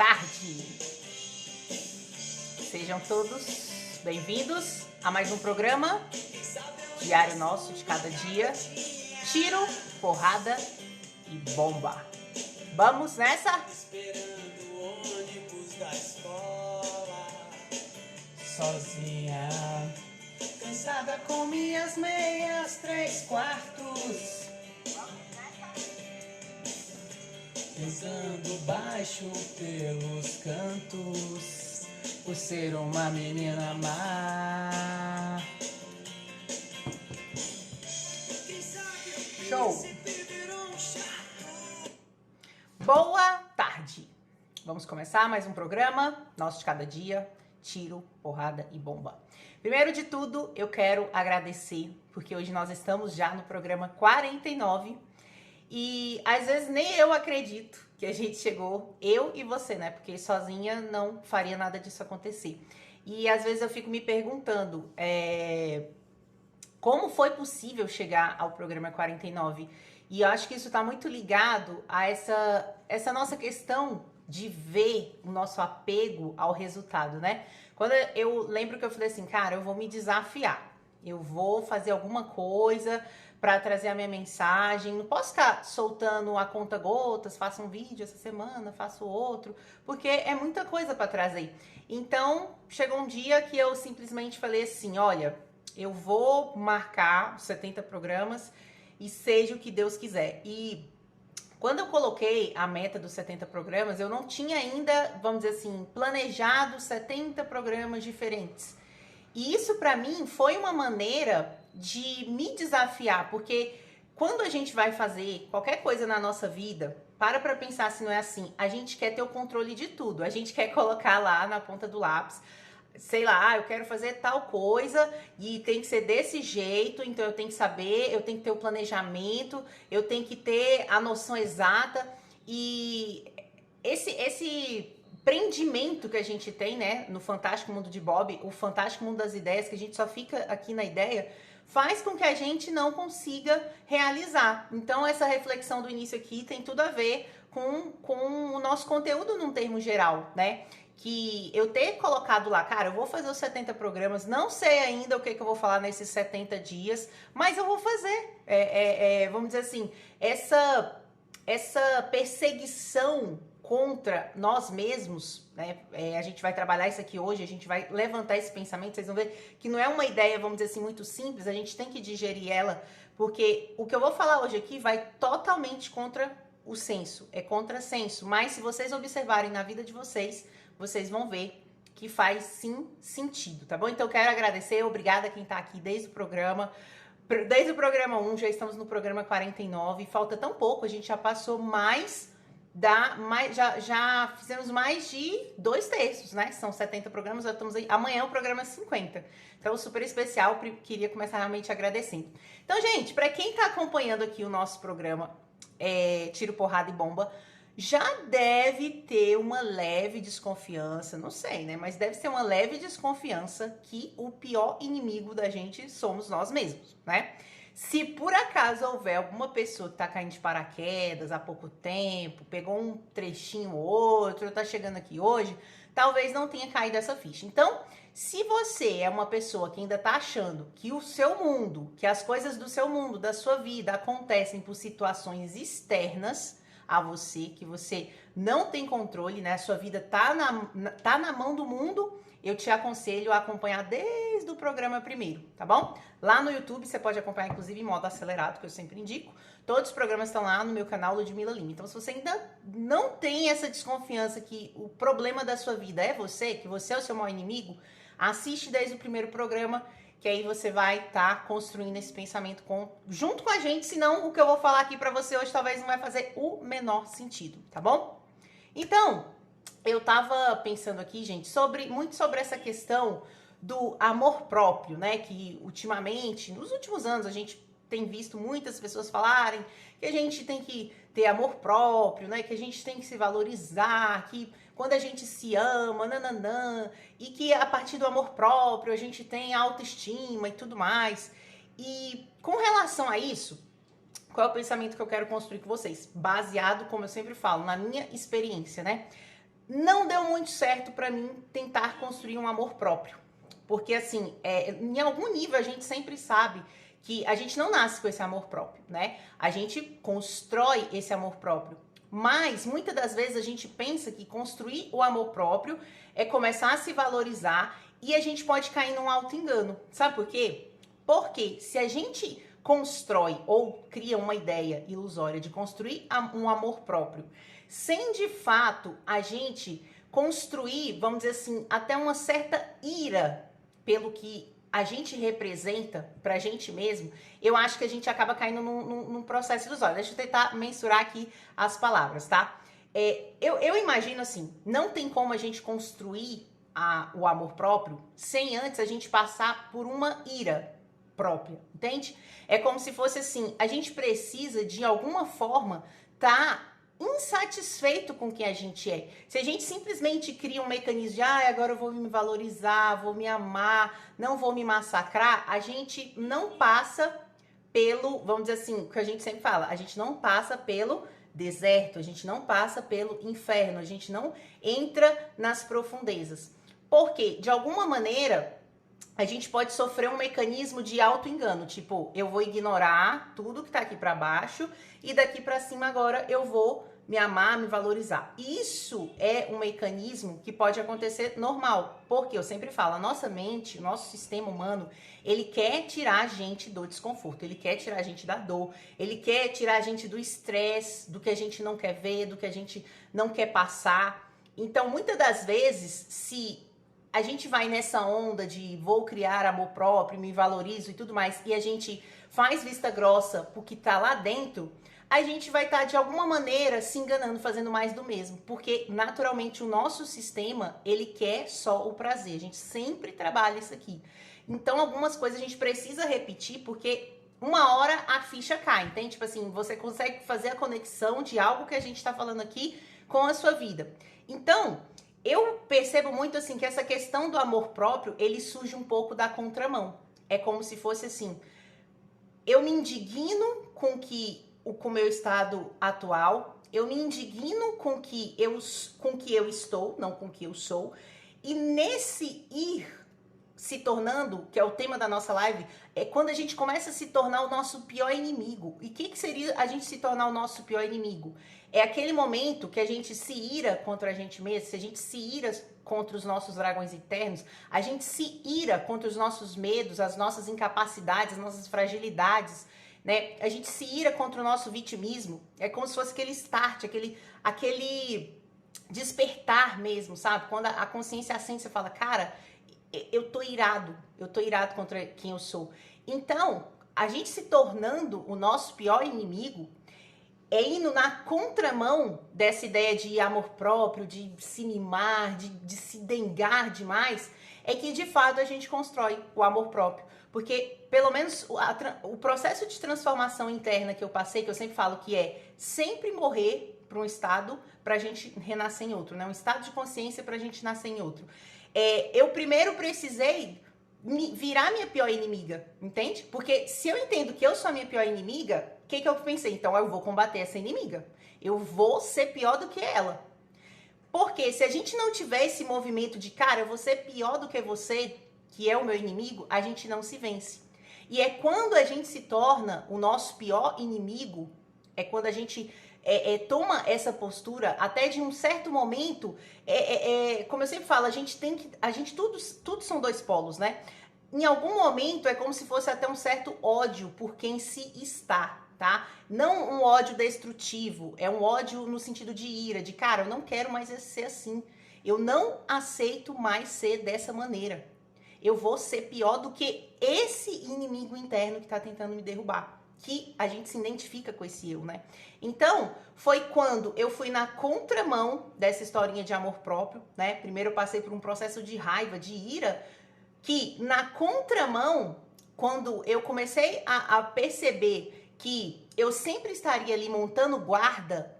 tarde! Sejam todos bem-vindos a mais um programa diário nosso de cada dia. Tiro, porrada e bomba. Vamos nessa? Esperando o ônibus da escola, Sozinha, cansada com minhas meias 3/4, pisando baixo pelos cantos, por ser uma menina má. Show! Boa tarde! Vamos começar mais um programa nosso de cada dia, tiro, porrada e bomba. Primeiro de tudo, eu quero agradecer, porque hoje nós estamos já no programa 49 e às vezes nem eu acredito que a gente chegou, eu e você, né? Porque sozinha não faria nada disso acontecer. E às vezes eu fico me perguntando, como foi possível chegar ao programa 49? E eu acho que isso está muito ligado a essa nossa questão de ver o nosso apego ao resultado, né? Quando eu lembro que eu falei assim, cara, eu vou me desafiar. Eu vou fazer alguma coisa para trazer a minha mensagem. Não posso ficar soltando a conta gotas, faço um vídeo essa semana, faço outro, porque é muita coisa para trazer. Então, chegou um dia que eu simplesmente falei assim, olha, eu vou marcar os 70 programas e seja o que Deus quiser. E quando eu coloquei a meta dos 70 programas, eu não tinha ainda, vamos dizer assim, planejado 70 programas diferentes. E isso para mim foi uma maneira de me desafiar, porque quando a gente vai fazer qualquer coisa na nossa vida, para pensar se não é assim, a gente quer ter o controle de tudo, a gente quer colocar lá na ponta do lápis, sei lá, eu quero fazer tal coisa e tem que ser desse jeito, então eu tenho que saber, eu tenho que ter o planejamento, eu tenho que ter a noção exata. E esse prendimento que a gente tem, né, no Fantástico Mundo de Bob, o Fantástico Mundo das Ideias, que a gente só fica aqui na ideia, faz com que a gente não consiga realizar. Então essa reflexão do início aqui tem tudo a ver com o nosso conteúdo num termo geral, né? Que eu ter colocado lá, cara, eu vou fazer os 70 programas, não sei ainda o que eu vou falar nesses 70 dias, mas eu vou fazer. Vamos dizer assim, essa perseguição contra nós mesmos, né? A gente vai trabalhar isso aqui hoje, a gente vai levantar esse pensamento, vocês vão ver que não é uma ideia, vamos dizer assim, muito simples, a gente tem que digerir ela, porque o que eu vou falar hoje aqui vai totalmente contra o senso, é contrassenso, mas se vocês observarem na vida de vocês, vocês vão ver que faz sim sentido, tá bom? Então eu quero agradecer, obrigada a quem tá aqui desde o programa 1, já estamos no programa 49, falta tão pouco, a gente já passou já fizemos mais de 2/3, né? São 70 programas, já estamos aí, amanhã é o programa 50. Então, super especial, queria começar realmente agradecendo. Então, gente, para quem tá acompanhando aqui o nosso programa Tiro, Porrada e Bomba, já deve ter uma leve desconfiança, não sei, né? Mas deve ser uma leve desconfiança que o pior inimigo da gente somos nós mesmos, né? Se por acaso houver alguma pessoa que tá caindo de paraquedas há pouco tempo, pegou um trechinho ou outro, tá chegando aqui hoje, talvez não tenha caído essa ficha. Então, se você é uma pessoa que ainda tá achando que o seu mundo, que as coisas do seu mundo, da sua vida, acontecem por situações externas a você, que você não tem controle, né? A sua vida tá na mão do mundo, eu te aconselho a acompanhar desde o programa primeiro, tá bom? Lá no YouTube você pode acompanhar, inclusive, em modo acelerado, que eu sempre indico. Todos os programas estão lá no meu canal Ludmilla Lima. Então, se você ainda não tem essa desconfiança que o problema da sua vida é você, que você é o seu maior inimigo, assiste desde o primeiro programa, que aí você vai estar construindo esse pensamento junto com a gente, senão o que eu vou falar aqui pra você hoje talvez não vai fazer o menor sentido, tá bom? Então, eu tava pensando aqui, gente, muito sobre essa questão do amor próprio, né? Que ultimamente, nos últimos anos, a gente tem visto muitas pessoas falarem que a gente tem que ter amor próprio, né? Que a gente tem que se valorizar, que quando a gente se ama, nananã, e que a partir do amor próprio a gente tem autoestima e tudo mais. E com relação a isso, qual é o pensamento que eu quero construir com vocês? Baseado, como eu sempre falo, na minha experiência, né? não deu muito certo pra mim tentar construir um amor próprio. Porque, assim, em algum nível a gente sempre sabe que a gente não nasce com esse amor próprio, né? A gente constrói esse amor próprio. Mas, muitas das vezes, a gente pensa que construir o amor próprio é começar a se valorizar e a gente pode cair num auto-engano. Sabe por quê? Porque se a gente constrói ou cria uma ideia ilusória de construir um amor próprio, sem de fato a gente construir, vamos dizer assim, até uma certa ira pelo que a gente representa pra gente mesmo, eu acho que a gente acaba caindo num processo ilusório. Deixa eu tentar mensurar aqui as palavras, tá? Eu imagino assim, não tem como a gente construir o amor próprio sem antes a gente passar por uma ira própria, entende? É como se fosse assim, a gente precisa de alguma forma insatisfeito com quem a gente é. Se a gente simplesmente cria um mecanismo de agora eu vou me valorizar, vou me amar, não vou me massacrar, a gente não passa pelo, vamos dizer assim, o que a gente sempre fala, a gente não passa pelo deserto, a gente não passa pelo inferno, a gente não entra nas profundezas. Porque, de alguma maneira, a gente pode sofrer um mecanismo de auto-engano, tipo, eu vou ignorar tudo que tá aqui pra baixo e daqui pra cima agora eu vou me amar, me valorizar. Isso é um mecanismo que pode acontecer normal, porque eu sempre falo, a nossa mente, o nosso sistema humano, ele quer tirar a gente do desconforto, ele quer tirar a gente da dor, ele quer tirar a gente do estresse, do que a gente não quer ver, do que a gente não quer passar. Então, muitas das vezes, se a gente vai nessa onda de vou criar amor próprio, me valorizo e tudo mais, e a gente faz vista grossa porque tá lá dentro, a gente vai estar de alguma maneira se enganando, fazendo mais do mesmo, porque naturalmente o nosso sistema, ele quer só o prazer, a gente sempre trabalha isso aqui. Então algumas coisas a gente precisa repetir porque uma hora a ficha cai, entende? Tipo assim, você consegue fazer a conexão de algo que a gente tá falando aqui com a sua vida. Então, eu percebo muito assim que essa questão do amor próprio, ele surge um pouco da contramão. É como se fosse assim, eu me indigno com o meu estado atual, eu me indigno com que eu estou, não com que eu sou, e nesse ir se tornando, que é o tema da nossa live, é quando a gente começa a se tornar o nosso pior inimigo. E o que seria a gente se tornar o nosso pior inimigo? É aquele momento que a gente se ira contra a gente mesmo, se a gente se ira contra os nossos dragões internos, a gente se ira contra os nossos medos, as nossas incapacidades, as nossas fragilidades, né? A gente se ira contra o nosso vitimismo. É como se fosse aquele start, aquele despertar mesmo, sabe? Quando a consciência acende, você fala, cara, eu tô irado contra quem eu sou. Então, a gente se tornando o nosso pior inimigo é indo na contramão dessa ideia de amor próprio, de se mimar, de se dengar demais, é que de fato a gente constrói o amor próprio. Porque, pelo menos, o processo de transformação interna que eu passei, que eu sempre falo que é sempre morrer para um estado pra gente renascer em outro, né? Um estado de consciência pra gente nascer em outro. Eu primeiro precisei virar minha pior inimiga, entende? Porque se eu entendo que eu sou a minha pior inimiga, o que eu pensei? Então eu vou combater essa inimiga. Eu vou ser pior do que ela. Porque se a gente não tiver esse movimento de, cara, eu vou ser pior do que você, que é o meu inimigo, a gente não se vence. E é quando a gente se torna o nosso pior inimigo, é quando a gente toma essa postura, até de um certo momento, como eu sempre falo, tudo são dois polos, né? Em algum momento é como se fosse até um certo ódio por quem se está, tá? Não um ódio destrutivo, é um ódio no sentido de ira, de cara, eu não quero mais ser assim. Eu não aceito mais ser dessa maneira. Eu vou ser pior do que esse inimigo interno que tá tentando me derrubar. Que a gente se identifica com esse eu, né? Então, foi quando eu fui na contramão dessa historinha de amor próprio, né? Primeiro eu passei por um processo de raiva, de ira, que na contramão, quando eu comecei a perceber que eu sempre estaria ali montando guarda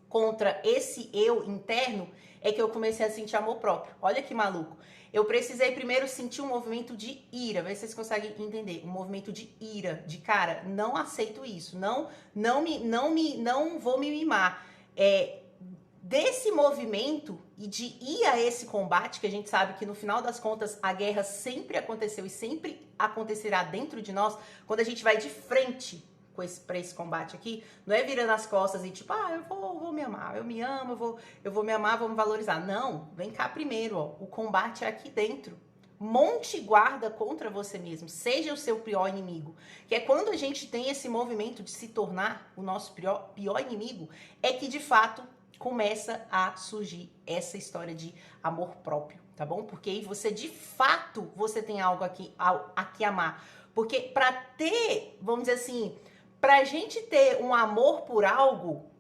contra esse eu interno, é que eu comecei a sentir amor próprio. Olha que maluco. Eu precisei primeiro sentir um movimento de ira, vê se vocês conseguem entender, um movimento de ira, de cara, não aceito isso, não vou me mimar. desse movimento e de ir a esse combate, que a gente sabe que no final das contas a guerra sempre aconteceu e sempre acontecerá dentro de nós, quando a gente vai de frente para esse combate aqui, não é virando as costas e tipo, eu vou me amar, eu me amo, eu vou me amar, vou me valorizar. Não, vem cá primeiro, ó, o combate é aqui dentro. Monte guarda contra você mesmo, seja o seu pior inimigo. Que é quando a gente tem esse movimento de se tornar o nosso pior inimigo, é que de fato começa a surgir essa história de amor próprio, tá bom? Porque aí você de fato você tem algo aqui amar. Porque para ter, vamos dizer assim, pra gente ter um amor por algo,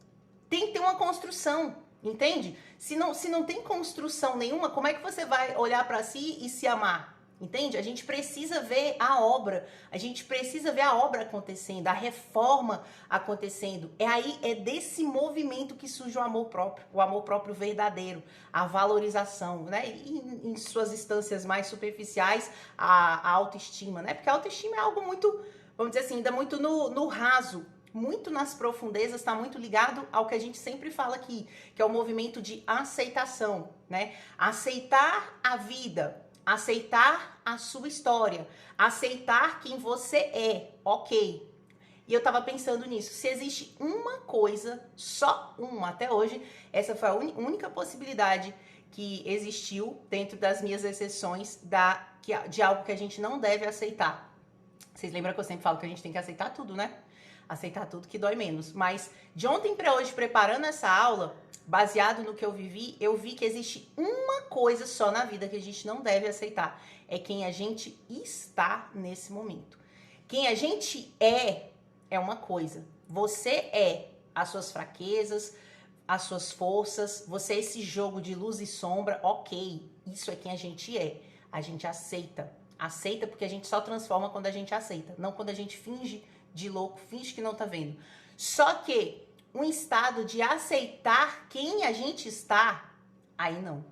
tem que ter uma construção, entende? Se não tem construção nenhuma, como é que você vai olhar pra si e se amar? Entende? A gente precisa ver a obra, a gente precisa ver a obra acontecendo, a reforma acontecendo. É desse movimento que surge o amor próprio verdadeiro, a valorização, né? E em suas instâncias mais superficiais, a autoestima, né? Porque a autoestima é algo muito, vamos dizer assim, ainda muito no raso, muito nas profundezas, está muito ligado ao que a gente sempre fala aqui, que é o movimento de aceitação, né? Aceitar a vida, aceitar a sua história, aceitar quem você é, ok. E eu tava pensando nisso, se existe uma coisa, só uma, até hoje, essa foi a única possibilidade que existiu dentro das minhas exceções de algo que a gente não deve aceitar. Vocês lembram que eu sempre falo que a gente tem que aceitar tudo, né? Aceitar tudo que dói menos. Mas de ontem para hoje, preparando essa aula, baseado no que eu vivi, eu vi que existe uma coisa só na vida que a gente não deve aceitar. É quem a gente está nesse momento. Quem a gente é uma coisa. Você é as suas fraquezas, as suas forças, você é esse jogo de luz e sombra, ok. Isso é quem a gente é. A gente aceita. Aceita porque a gente só transforma quando a gente aceita. Não quando a gente finge de louco, finge que não tá vendo. Só que um estado de aceitar quem a gente está, aí não.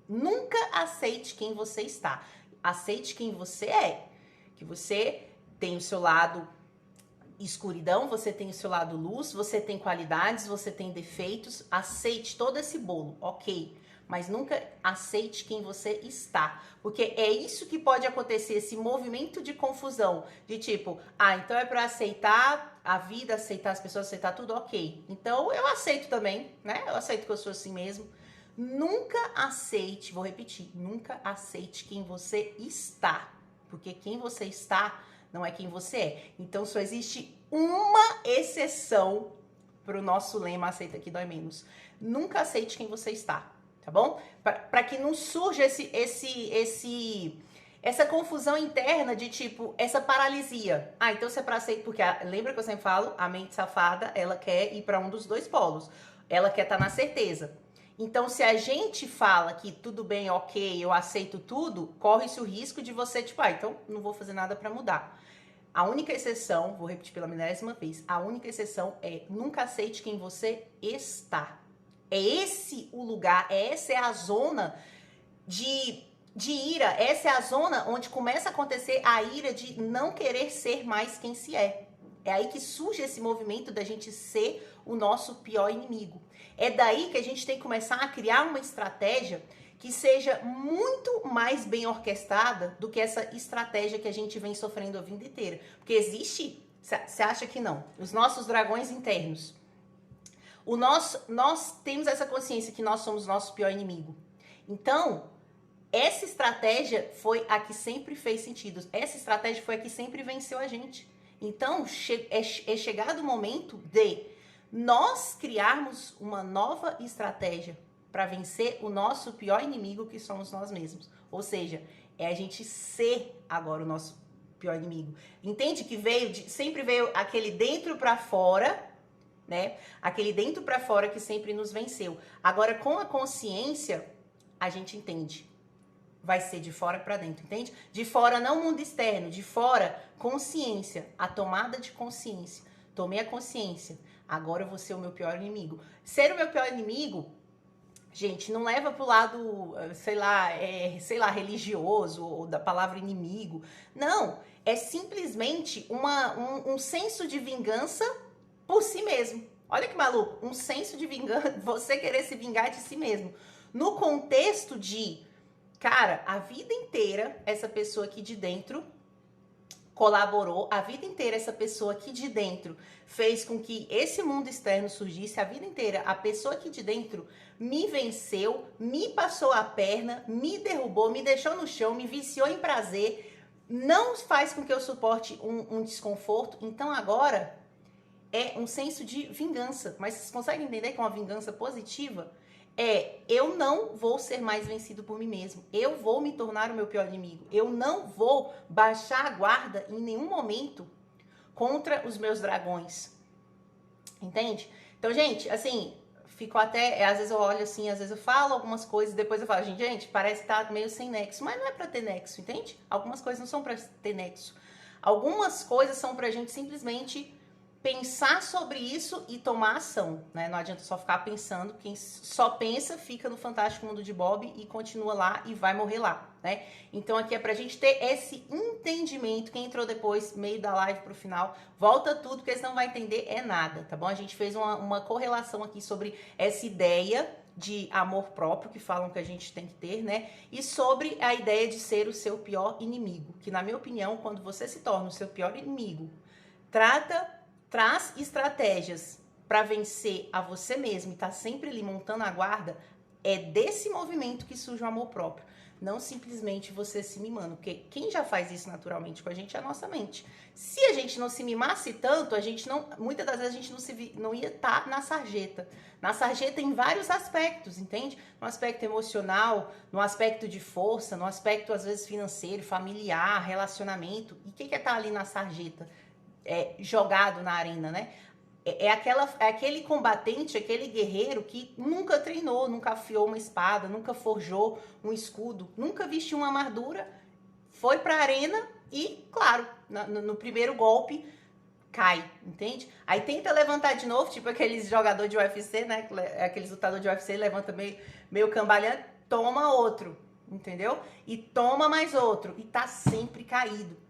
Nunca aceite quem você está. Aceite quem você é. Que você tem o seu lado escuridão, você tem o seu lado luz, você tem qualidades, você tem defeitos. Aceite todo esse bolo, ok. Mas nunca aceite quem você está. Porque é isso que pode acontecer, esse movimento de confusão. De tipo, então é para aceitar a vida, aceitar as pessoas, aceitar tudo, ok. Então eu aceito também, né? Eu aceito que eu sou assim mesmo. Nunca aceite, vou repetir, nunca aceite quem você está. Porque quem você está não é quem você é. Então só existe uma exceção para o nosso lema aceita que dói menos. Nunca aceite quem você está. Tá bom? Para que não surja essa confusão interna de tipo, essa paralisia. Então você é pra aceitar, porque lembra que eu sempre falo, a mente safada, ela quer ir para um dos dois polos. Ela quer estar na certeza. Então, se a gente fala que tudo bem, ok, eu aceito tudo, corre-se o risco de você, tipo, então não vou fazer nada para mudar. A única exceção, vou repetir pela 10ª vez, a única exceção é nunca aceite quem você está. É esse o lugar, essa é a zona de ira, essa é a zona onde começa a acontecer a ira de não querer ser mais quem se é. É aí que surge esse movimento da gente ser o nosso pior inimigo. É daí que a gente tem que começar a criar uma estratégia que seja muito mais bem orquestrada do que essa estratégia que a gente vem sofrendo a vida inteira. Porque existe, você acha que não, os nossos dragões internos. Nós temos essa consciência que nós somos nosso pior inimigo. Então, essa estratégia foi a que sempre fez sentido. Essa estratégia foi a que sempre venceu a gente. Então, é chegado o momento de nós criarmos uma nova estratégia para vencer o nosso pior inimigo, que somos nós mesmos. Ou seja, é a gente ser agora o nosso pior inimigo. Entende que sempre veio aquele dentro para fora, né? Aquele dentro para fora que sempre nos venceu. Agora, com a consciência, a gente entende. Vai ser de fora para dentro, entende? De fora, não mundo externo. De fora, consciência. A tomada de consciência. Tomei a consciência. Agora eu vou ser o meu pior inimigo. Ser o meu pior inimigo, gente, não leva pro lado, sei lá, religioso ou da palavra inimigo. Não. É simplesmente um senso de vingança por si mesmo. Olha que maluco, um senso de vingança, você querer se vingar de si mesmo. No contexto de, cara, a vida inteira, essa pessoa aqui de dentro colaborou, a vida inteira essa pessoa aqui de dentro fez com que esse mundo externo surgisse, a vida inteira a pessoa aqui de dentro me venceu, me passou a perna, me derrubou, me deixou no chão, me viciou em prazer, não faz com que eu suporte um desconforto. Então agora é um senso de vingança. Mas vocês conseguem entender que é uma vingança positiva? Eu não vou ser mais vencido por mim mesmo. Eu vou me tornar o meu pior inimigo. Eu não vou baixar a guarda em nenhum momento contra os meus dragões. Entende? Então, gente, assim, fico até... Às vezes eu olho assim, às vezes eu falo algumas coisas, depois eu falo, gente, parece que tá meio sem nexo. Mas não é pra ter nexo, entende? Algumas coisas não são pra ter nexo. Algumas coisas são pra gente simplesmente pensar sobre isso e tomar ação, né? Não adianta só ficar pensando. Quem só pensa fica no Fantástico Mundo de Bob e continua lá e vai morrer lá, né? Então aqui é pra gente ter esse entendimento. Quem entrou depois, meio da live pro final, volta tudo, porque senão não vai entender nada, tá bom? A gente fez uma correlação aqui sobre essa ideia de amor próprio, que falam que a gente tem que ter, né? E sobre a ideia de ser o seu pior inimigo, que na minha opinião, quando você se torna o seu pior inimigo, traz estratégias para vencer a você mesmo e tá sempre ali montando a guarda, é desse movimento que surge o amor próprio. Não simplesmente você se mimando, porque quem já faz isso naturalmente com a gente é a nossa mente. Se a gente não se mimasse tanto, a gente não, muitas das vezes a gente não ia estar na sarjeta. Na sarjeta em vários aspectos, entende? No aspecto emocional, no aspecto de força, no aspecto às vezes financeiro, familiar, relacionamento. E o que é estar ali na sarjeta? Jogado na arena, né? É aquele combatente, aquele guerreiro que nunca treinou, nunca afiou uma espada, nunca forjou um escudo, nunca vestiu uma armadura, foi pra arena e, claro, no primeiro golpe cai, entende? Aí tenta levantar de novo, tipo aqueles jogadores de UFC, né? Aqueles lutadores de UFC, levanta meio cambalhando, toma outro, entendeu? E toma mais outro, e tá sempre caído.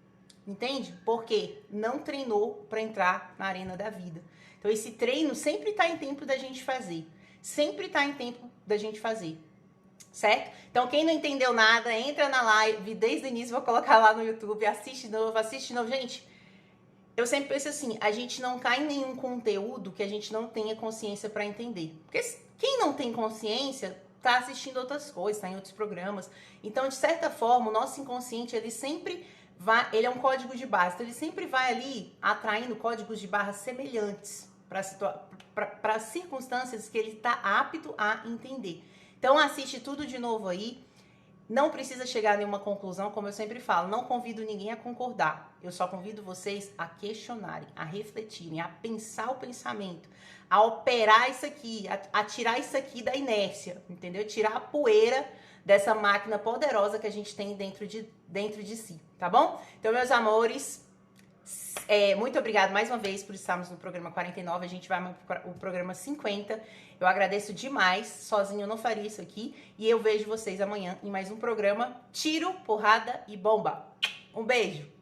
Entende? Porque não treinou para entrar na arena da vida. Então esse treino sempre está em tempo da gente fazer. Sempre está em tempo da gente fazer. Certo? Então quem não entendeu nada, entra na live desde o início, vou colocar lá no YouTube, assiste de novo. Gente, eu sempre penso assim, a gente não cai em nenhum conteúdo que a gente não tenha consciência para entender. Porque quem não tem consciência tá assistindo outras coisas, tá em outros programas. Então, de certa forma, o nosso inconsciente, ele é um código de barra, então ele sempre vai ali atraindo códigos de barra semelhantes para circunstâncias que ele está apto a entender. Então assiste tudo de novo aí, não precisa chegar a nenhuma conclusão, como eu sempre falo, não convido ninguém a concordar, eu só convido vocês a questionarem, a refletirem, a pensar o pensamento, a operar isso aqui, a tirar isso aqui da inércia, entendeu? Tirar a poeira dessa máquina poderosa que a gente tem dentro de si, tá bom? Então, meus amores, muito obrigado mais uma vez por estarmos no programa 49, a gente vai para o programa 50, eu agradeço demais, sozinho eu não faria isso aqui, e eu vejo vocês amanhã em mais um programa Tiro, Porrada e Bomba. Um beijo!